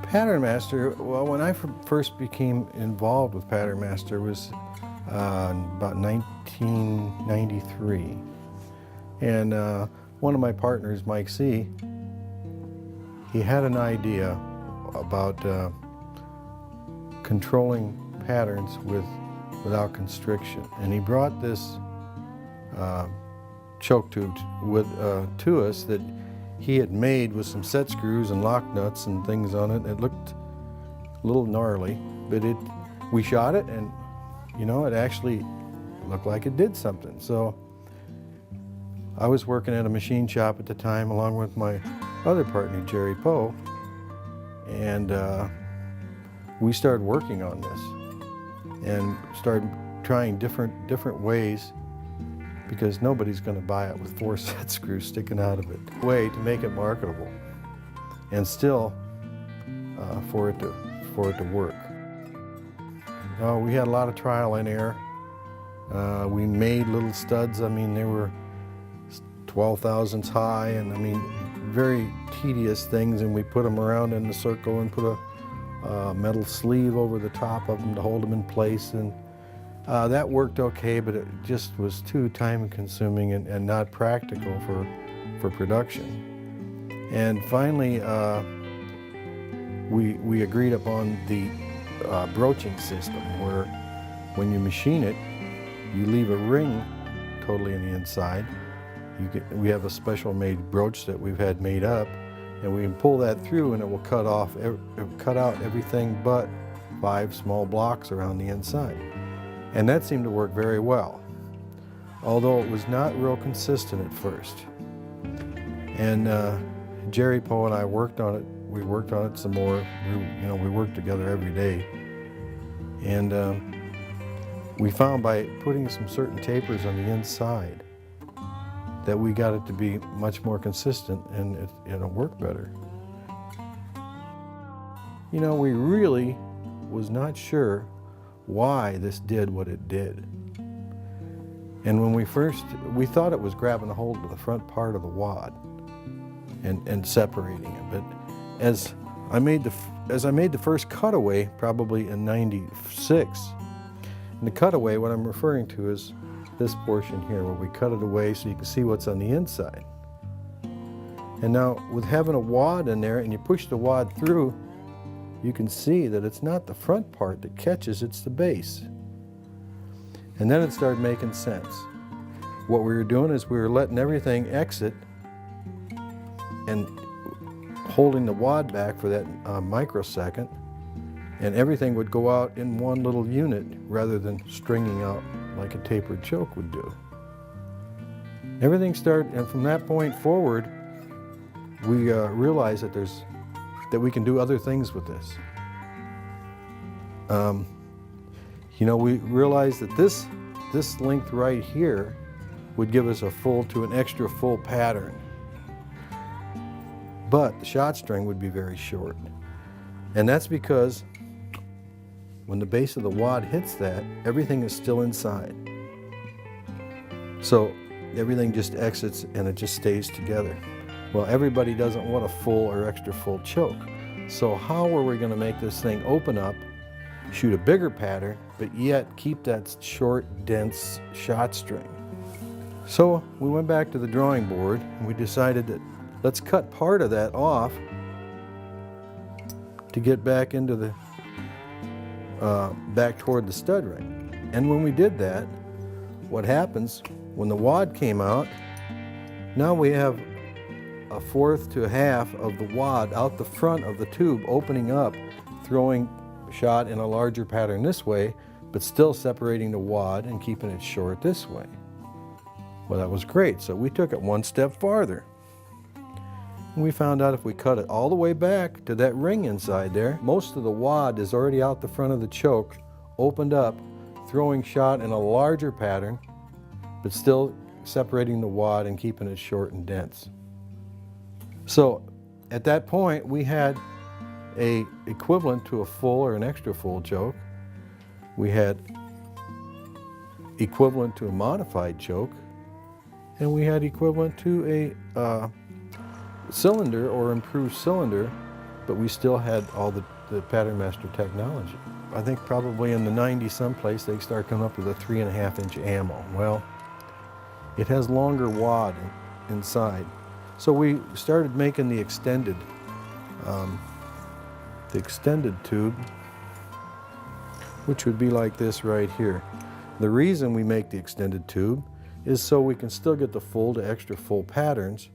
Pattern Master, well, when I first became involved with Pattern Master was about 1993. And one of my partners, Mike C., he had an idea about controlling patterns without constriction. And he brought this choke tube to us that he had made with some set screws and lock nuts and things on it. It looked a little gnarly, but we shot it and, you know, it actually looked like it did something. So I was working at a machine shop at the time along with my other partner, Jerry Poe, and we started working on this and started trying different ways, because nobody's going to buy it with 4 set screws sticking out of it. Way to make it marketable, and still for it to work. We had a lot of trial and error. We made little studs. I mean, they were 12 thousandths high, and I mean, very tedious things. And we put them around in a circle and put a metal sleeve over the top of them to hold them in place. And that worked okay, but it just was too time-consuming and not practical for production. And finally, we agreed upon the broaching system, where when you machine it, you leave a ring totally in the inside. We have a special made brooch that we've had made up, and we can pull that through, and it will cut out everything but 5 small blocks around the inside. And that seemed to work very well, although it was not real consistent at first. And Jerry Poe and I worked on it. We worked on it some more. We worked together every day. And we found by putting some certain tapers on the inside that we got it to be much more consistent, and it'll work better. We really was not sure why this did what it did. And when we thought it was grabbing a hold of the front part of the wad and separating it. But as I made the first cutaway, probably in '96, and the cutaway, what I'm referring to is this portion here, where we cut it away so you can see what's on the inside. And now, with having a wad in there, and you push the wad through, you can see that it's not the front part that catches, it's the base. And then it started making sense. What we were doing is we were letting everything exit and holding the wad back for that microsecond, and everything would go out in one little unit rather than stringing out like a tapered choke would do. Everything started, and from that point forward, we realized that we can do other things with this. We realized that this length right here would give us an extra full pattern. But the shot string would be very short. And that's because when the base of the wad hits that, everything is still inside. So everything just exits and it just stays together. Well, everybody doesn't want a full or extra full choke. So how are we going to make this thing open up, shoot a bigger pattern, but yet keep that short, dense shot string? So we went back to the drawing board, and we decided that let's cut part of that off to get back into the back toward the stud ring. And when we did that, what happens when the wad came out, now we have 1/4 to 1/2 of the wad out the front of the tube, opening up, throwing shot in a larger pattern this way, but still separating the wad and keeping it short this way. Well, that was great. So we took it one step farther. And we found out if we cut it all the way back to that ring inside there, most of the wad is already out the front of the choke, opened up, throwing shot in a larger pattern, but still separating the wad and keeping it short and dense. So at that point, we had a equivalent to a full or an extra full choke. We had equivalent to a modified choke, and we had equivalent to a cylinder or improved cylinder but we still had all the Pattern Master technology. I think probably in the 90s someplace they start coming up with a 3.5-inch ammo. Well, it has longer wad inside. So we started making the extended tube, which would be like this right here. The reason we make the extended tube is so we can still get the full to extra full patterns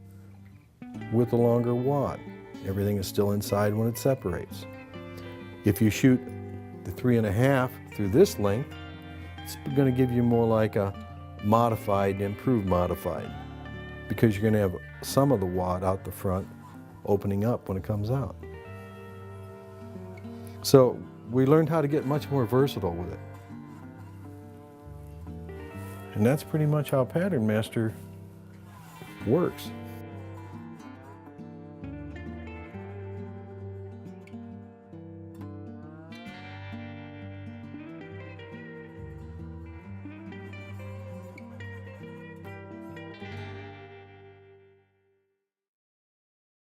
with the longer wad. Everything is still inside when it separates. If you shoot the 3.5 through this length, it's going to give you more like a modified, improved modified, because you're going to have some of the wad out the front opening up when it comes out. So we learned how to get much more versatile with it. And that's pretty much how Pattern Master works.